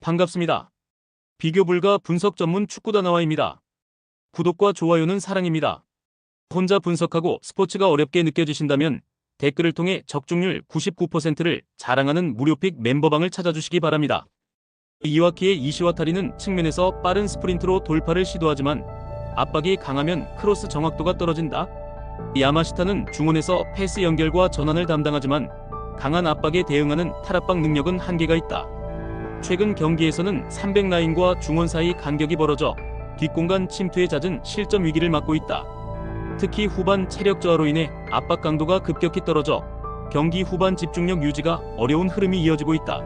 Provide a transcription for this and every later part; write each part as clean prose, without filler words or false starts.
반갑습니다. 비교 불가 분석 전문 축구다나와입니다. 구독과 좋아요는 사랑입니다. 혼자 분석하고 스포츠가 어렵게 느껴지신다면 댓글을 통해 적중률 99%를 자랑하는 무료픽 멤버방을 찾아주시기 바랍니다. 이와키의 이시와타리는 측면에서 빠른 스프린트로 돌파를 시도하지만 압박이 강하면 크로스 정확도가 떨어진다. 야마시타는 중원에서 패스 연결과 전환을 담당하지만 강한 압박에 대응하는 탈압박 능력은 한계가 있다. 최근 경기에서는 300라인과 중원 사이 간격이 벌어져 뒷공간 침투에 잦은 실점 위기를 맞고 있다. 특히 후반 체력 저하로 인해 압박 강도가 급격히 떨어져 경기 후반 집중력 유지가 어려운 흐름이 이어지고 있다.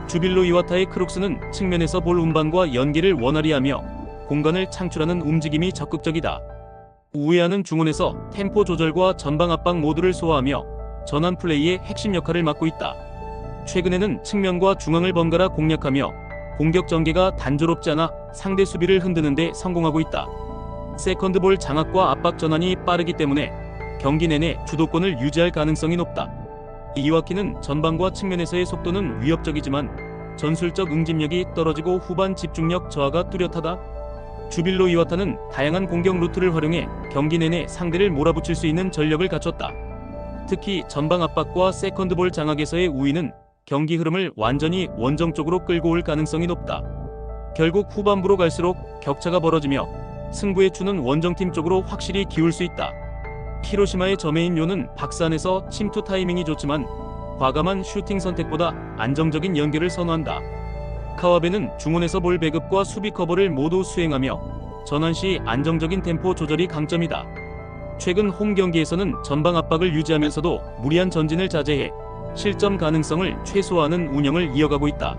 주빌로 이와타의 크록스는 측면에서 볼 운반과 연계를 원활히 하며 공간을 창출하는 움직임이 적극적이다. 우에아는 중원에서 템포 조절과 전방 압박 모두를 소화하며 전환 플레이의 핵심 역할을 맡고 있다. 최근에는 측면과 중앙을 번갈아 공략하며 공격 전개가 단조롭지 않아 상대 수비를 흔드는 데 성공하고 있다. 세컨드볼 장악과 압박 전환이 빠르기 때문에 경기 내내 주도권을 유지할 가능성이 높다. 이와키는 전방과 측면에서의 속도는 위협적이지만 전술적 응집력이 떨어지고 후반 집중력 저하가 뚜렷하다. 주빌로 이와타는 다양한 공격 루트를 활용해 경기 내내 상대를 몰아붙일 수 있는 전력을 갖췄다. 특히 전방 압박과 세컨드볼 장악에서의 우위는 경기 흐름을 완전히 원정 쪽으로 끌고 올 가능성이 높다. 결국 후반부로 갈수록 격차가 벌어지며 승부의 추는 원정팀 쪽으로 확실히 기울 수 있다. 히로시마의 저메인 요는 박스 안에서 침투 타이밍이 좋지만 과감한 슈팅 선택보다 안정적인 연결을 선호한다. 카와베는 중원에서 볼 배급과 수비 커버를 모두 수행하며 전환 시 안정적인 템포 조절이 강점이다. 최근 홈 경기에서는 전방 압박을 유지하면서도 무리한 전진을 자제해 실점 가능성을 최소화하는 운영을 이어가고 있다.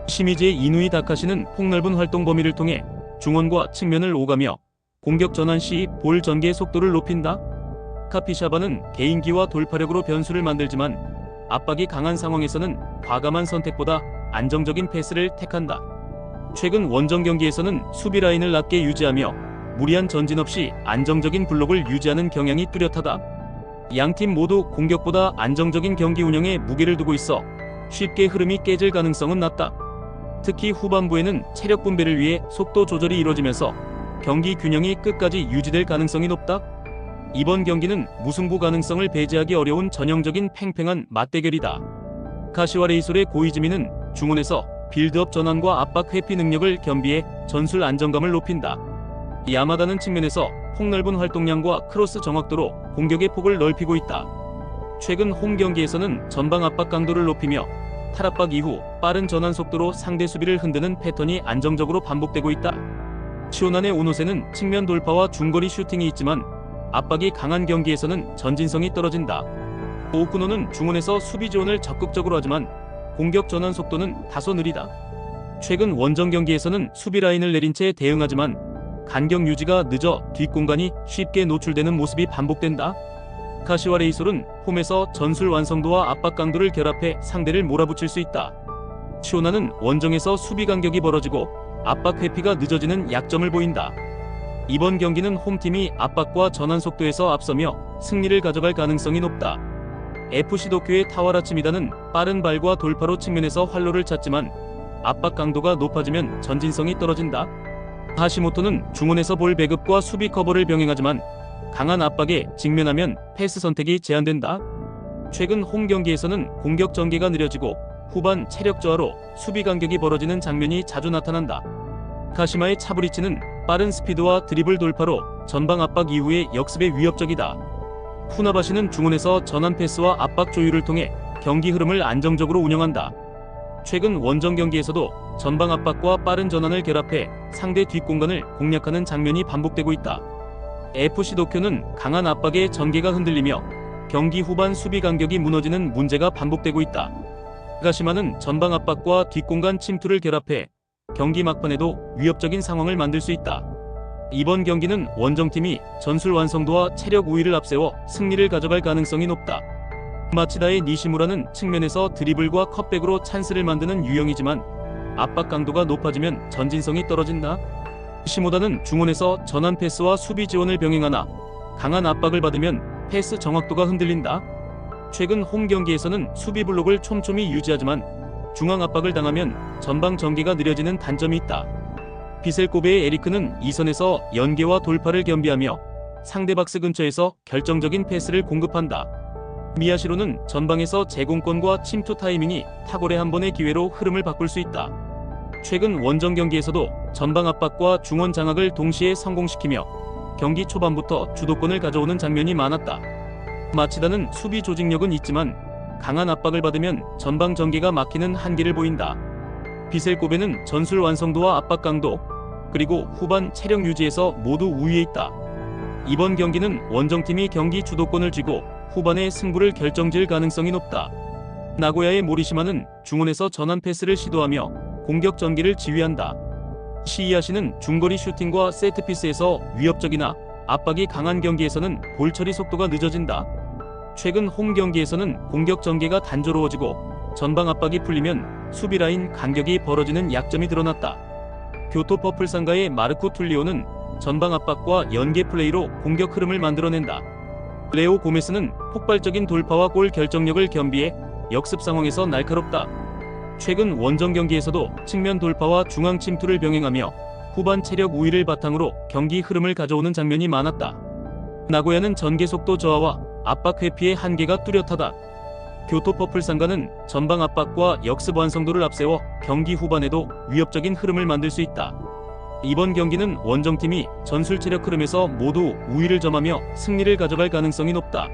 시미즈의 이누이 다카시는 폭넓은 활동 범위를 통해 중원과 측면을 오가며 공격 전환 시 볼 전개 속도를 높인다. 카피샤바는 개인기와 돌파력으로 변수를 만들지만 압박이 강한 상황에서는 과감한 선택보다 안정적인 패스를 택한다. 최근 원정 경기에서는 수비 라인을 낮게 유지하며 무리한 전진 없이 안정적인 블록을 유지하는 경향이 뚜렷하다. 양팀 모두 공격보다 안정적인 경기 운영에 무게를 두고 있어 쉽게 흐름이 깨질 가능성은 낮다. 특히 후반부에는 체력 분배를 위해 속도 조절이 이루어지면서 경기 균형이 끝까지 유지될 가능성이 높다. 이번 경기는 무승부 가능성을 배제하기 어려운 전형적인 팽팽한 맞대결이다. 가시와 레이솔의 고이즈미는 중원에서 빌드업 전환과 압박 회피 능력을 겸비해 전술 안정감을 높인다. 야마다는 측면에서 폭넓은 활동량과 크로스 정확도로 공격의 폭을 넓히고 있다. 최근 홈 경기에서는 전방 압박 강도를 높이며 탈압박 이후 빠른 전환 속도로 상대 수비를 흔드는 패턴이 안정적으로 반복되고 있다. 치오난의 오노세는 측면 돌파와 중거리 슈팅이 있지만 압박이 강한 경기에서는 전진성이 떨어진다. 오쿠노는 중원에서 수비 지원을 적극적으로 하지만 공격 전환 속도는 다소 느리다. 최근 원정 경기에서는 수비 라인을 내린 채 대응하지만 간격 유지가 늦어 뒷공간이 쉽게 노출되는 모습이 반복된다. 가시와 레이솔은 홈에서 전술 완성도와 압박 강도를 결합해 상대를 몰아붙일 수 있다. 치오나는 원정에서 수비 간격이 벌어지고 압박 회피가 늦어지는 약점을 보인다. 이번 경기는 홈팀이 압박과 전환 속도에서 앞서며 승리를 가져갈 가능성이 높다. FC 도쿄의 타와라치미다는 빠른 발과 돌파로 측면에서 활로를 찾지만 압박 강도가 높아지면 전진성이 떨어진다. 하시모토는 중원에서 볼 배급과 수비 커버를 병행하지만 강한 압박에 직면하면 패스 선택이 제한된다. 최근 홈 경기에서는 공격 전개가 느려지고 후반 체력 저하로 수비 간격이 벌어지는 장면이 자주 나타난다. 가시마의 차브리치는 빠른 스피드와 드리블 돌파로 전방 압박 이후의 역습에 위협적이다. 후나바시는 중원에서 전환 패스와 압박 조율을 통해 경기 흐름을 안정적으로 운영한다. 최근 원정 경기에서도 전방 압박과 빠른 전환을 결합해 상대 뒷공간을 공략하는 장면이 반복되고 있다. FC 도쿄는 강한 압박에 전개가 흔들리며 경기 후반 수비 간격이 무너지는 문제가 반복되고 있다. 가시마는 전방 압박과 뒷공간 침투를 결합해 경기 막판에도 위협적인 상황을 만들 수 있다. 이번 경기는 원정팀이 전술 완성도와 체력 우위를 앞세워 승리를 가져갈 가능성이 높다. 마치다의 니시무라는 측면에서 드리블과 컷백으로 찬스를 만드는 유형이지만 압박 강도가 높아지면 전진성이 떨어진다. 시모다는 중원에서 전환 패스와 수비 지원을 병행하나 강한 압박을 받으면 패스 정확도가 흔들린다. 최근 홈 경기에서는 수비 블록을 촘촘히 유지하지만 중앙 압박을 당하면 전방 전개가 느려지는 단점이 있다. 비셀코베의 에리크는 2선에서 연계와 돌파를 겸비하며 상대 박스 근처에서 결정적인 패스를 공급한다. 미야시로는 전방에서 제공권과 침투 타이밍이 탁월해 한 번의 기회로 흐름을 바꿀 수 있다. 최근 원정 경기에서도 전방 압박과 중원 장악을 동시에 성공시키며 경기 초반부터 주도권을 가져오는 장면이 많았다. 마치다는 수비 조직력은 있지만 강한 압박을 받으면 전방 전개가 막히는 한계를 보인다. 비셀코베는 전술 완성도와 압박 강도, 그리고 후반 체력 유지에서 모두 우위에 있다. 이번 경기는 원정팀이 경기 주도권을 쥐고 후반에 승부를 결정지을 가능성이 높다. 나고야의 모리시마는 중원에서 전환 패스를 시도하며 공격 전개를 지휘한다. 시이아시는 중거리 슈팅과 세트피스에서 위협적이나 압박이 강한 경기에서는 볼 처리 속도가 늦어진다. 최근 홈 경기에서는 공격 전개가 단조로워지고 전방 압박이 풀리면 수비 라인 간격이 벌어지는 약점이 드러났다. 교토 퍼플 상가의 마르코 툴리오는 전방 압박과 연계 플레이로 공격 흐름을 만들어낸다. 레오 고메스는 폭발적인 돌파와 골 결정력을 겸비해 역습 상황에서 날카롭다. 최근 원정 경기에서도 측면 돌파와 중앙 침투를 병행하며 후반 체력 우위를 바탕으로 경기 흐름을 가져오는 장면이 많았다. 나고야는 전개 속도 저하와 압박 회피의 한계가 뚜렷하다. 교토 퍼플 상가는 전방 압박과 역습 완성도를 앞세워 경기 후반에도 위협적인 흐름을 만들 수 있다. 이번 경기는 원정팀이 전술 체력 흐름에서 모두 우위를 점하며 승리를 가져갈 가능성이 높다.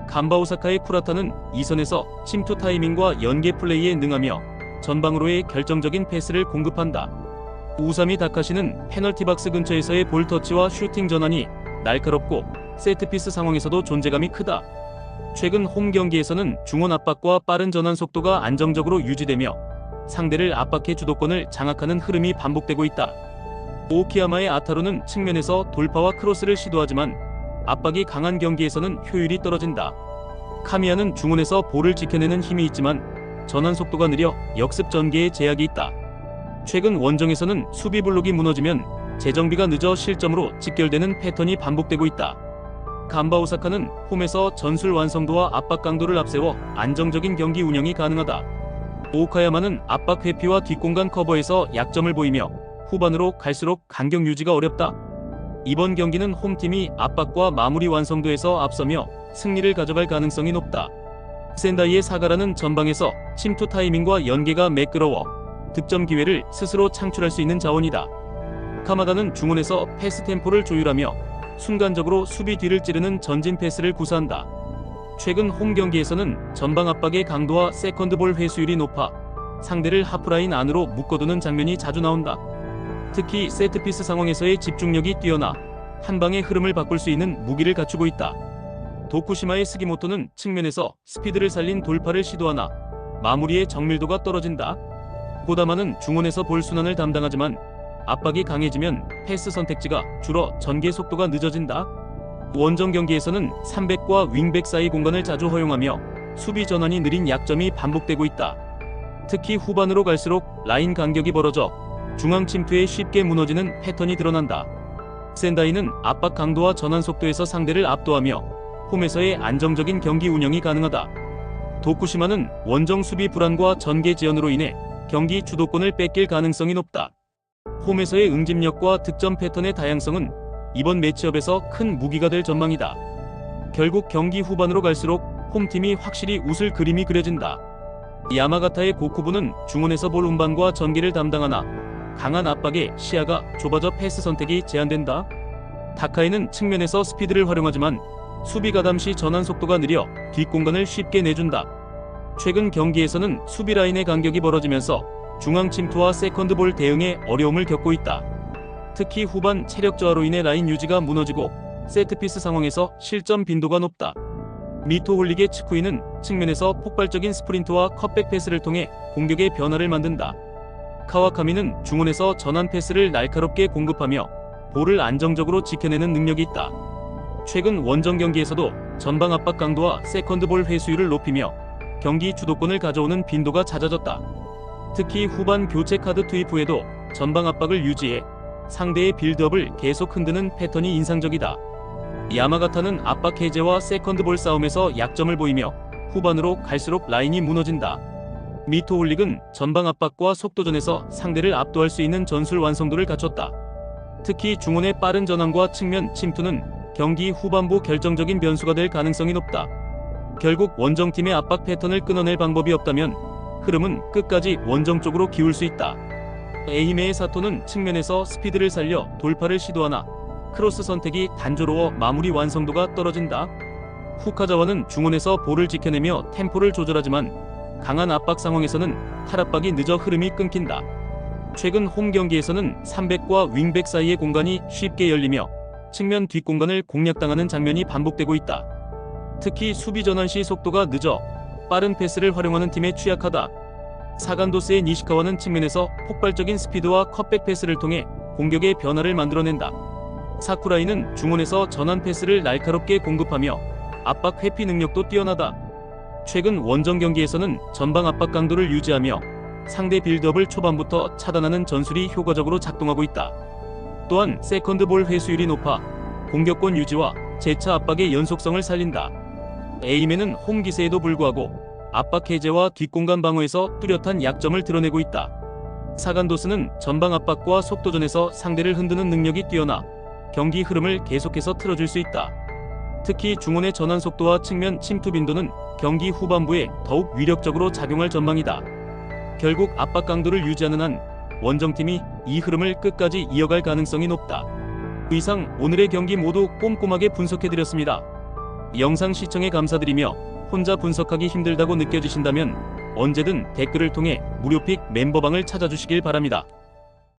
간바 오사카의 쿠라타는 2선에서 침투 타이밍과 연계 플레이에 능하며 전방으로의 결정적인 패스를 공급한다. 우사미 다카시는 페널티 박스 근처에서의 볼 터치와 슈팅 전환이 날카롭고 세트피스 상황에서도 존재감이 크다. 최근 홈 경기에서는 중원 압박과 빠른 전환 속도가 안정적으로 유지되며 상대를 압박해 주도권을 장악하는 흐름이 반복되고 있다. 오키야마의 아타루는 측면에서 돌파와 크로스를 시도하지만 압박이 강한 경기에서는 효율이 떨어진다. 카미야는 중원에서 볼을 지켜내는 힘이 있지만 전환 속도가 느려 역습 전개에 제약이 있다. 최근 원정에서는 수비 블록이 무너지면 재정비가 늦어 실점으로 직결되는 패턴이 반복되고 있다. 간바 오사카는 홈에서 전술 완성도와 압박 강도를 앞세워 안정적인 경기 운영이 가능하다. 오카야마는 압박 회피와 뒷공간 커버에서 약점을 보이며 후반으로 갈수록 간격 유지가 어렵다. 이번 경기는 홈팀이 압박과 마무리 완성도에서 앞서며 승리를 가져갈 가능성이 높다. 센다이의 사가라는 전방에서 침투 타이밍과 연계가 매끄러워 득점 기회를 스스로 창출할 수 있는 자원이다. 카마다는 중원에서 패스 템포를 조율하며 순간적으로 수비 뒤를 찌르는 전진 패스를 구사한다. 최근 홈 경기에서는 전방 압박의 강도와 세컨드볼 회수율이 높아 상대를 하프라인 안으로 묶어두는 장면이 자주 나온다. 특히 세트피스 상황에서의 집중력이 뛰어나 한 방의 흐름을 바꿀 수 있는 무기를 갖추고 있다. 도쿠시마의 스기모토는 측면에서 스피드를 살린 돌파를 시도하나 마무리의 정밀도가 떨어진다. 고다마는 중원에서 볼 순환을 담당하지만 압박이 강해지면 패스 선택지가 줄어 전개 속도가 늦어진다. 원정 경기에서는 3백과 윙백 사이 공간을 자주 허용하며 수비 전환이 느린 약점이 반복되고 있다. 특히 후반으로 갈수록 라인 간격이 벌어져 중앙 침투에 쉽게 무너지는 패턴이 드러난다. 센다이는 압박 강도와 전환 속도에서 상대를 압도하며 홈에서의 안정적인 경기 운영이 가능하다. 도쿠시마는 원정 수비 불안과 전개 지연으로 인해 경기 주도권을 뺏길 가능성이 높다. 홈에서의 응집력과 득점 패턴의 다양성은 이번 매치업에서 큰 무기가 될 전망이다. 결국 경기 후반으로 갈수록 홈팀이 확실히 웃을 그림이 그려진다. 야마가타의 고쿠부는 중원에서 볼 운반과 전개를 담당하나 강한 압박에 시야가 좁아져 패스 선택이 제한된다. 다카이는 측면에서 스피드를 활용하지만 수비 가담 시 전환 속도가 느려 뒷공간을 쉽게 내준다. 최근 경기에서는 수비 라인의 간격이 벌어지면서 중앙 침투와 세컨드볼 대응에 어려움을 겪고 있다. 특히 후반 체력 저하로 인해 라인 유지가 무너지고 세트피스 상황에서 실점 빈도가 높다. 미토홀릭의 츠쿠이는 측면에서 폭발적인 스프린트와 컷백 패스를 통해 공격의 변화를 만든다. 카와카미는 중원에서 전환 패스를 날카롭게 공급하며 볼을 안정적으로 지켜내는 능력이 있다. 최근 원정 경기에서도 전방 압박 강도와 세컨드볼 회수율을 높이며 경기 주도권을 가져오는 빈도가 잦아졌다. 특히 후반 교체 카드 투입 후에도 전방 압박을 유지해 상대의 빌드업을 계속 흔드는 패턴이 인상적이다. 야마가타는 압박 해제와 세컨드볼 싸움에서 약점을 보이며 후반으로 갈수록 라인이 무너진다. 미토올릭은 전방 압박과 속도전에서 상대를 압도할 수 있는 전술 완성도를 갖췄다. 특히 중원의 빠른 전환과 측면 침투는 경기 후반부 결정적인 변수가 될 가능성이 높다. 결국 원정팀의 압박 패턴을 끊어낼 방법이 없다면 흐름은 끝까지 원정 쪽으로 기울 수 있다. 에이메의 사토는 측면에서 스피드를 살려 돌파를 시도하나 크로스 선택이 단조로워 마무리 완성도가 떨어진다. 후카자와는 중원에서 볼을 지켜내며 템포를 조절하지만 강한 압박 상황에서는 탈압박이 늦어 흐름이 끊긴다. 최근 홈 경기에서는 3백과 윙백 사이의 공간이 쉽게 열리며 측면 뒷공간을 공략당하는 장면이 반복되고 있다. 특히 수비 전환 시 속도가 늦어 빠른 패스를 활용하는 팀에 취약하다. 사간도스의 니시카와는 측면에서 폭발적인 스피드와 컷백 패스를 통해 공격의 변화를 만들어낸다. 사쿠라이는 중원에서 전환 패스를 날카롭게 공급하며 압박 회피 능력도 뛰어나다. 최근 원정 경기에서는 전방 압박 강도를 유지하며 상대 빌드업을 초반부터 차단하는 전술이 효과적으로 작동하고 있다. 또한 세컨드볼 회수율이 높아 공격권 유지와 재차 압박의 연속성을 살린다. 에이맨은 홈 기세에도 불구하고 압박 해제와 뒷공간 방어에서 뚜렷한 약점을 드러내고 있다. 사간도스는 전방 압박과 속도전에서 상대를 흔드는 능력이 뛰어나 경기 흐름을 계속해서 틀어줄 수 있다. 특히 중원의 전환 속도와 측면 침투 빈도는 경기 후반부에 더욱 위력적으로 작용할 전망이다. 결국 압박 강도를 유지하는 한 원정팀이 이 흐름을 끝까지 이어갈 가능성이 높다. 이상 오늘의 경기 모두 꼼꼼하게 분석해드렸습니다. 영상 시청에 감사드리며 혼자 분석하기 힘들다고 느껴지신다면 언제든 댓글을 통해 무료픽 멤버방을 찾아주시길 바랍니다.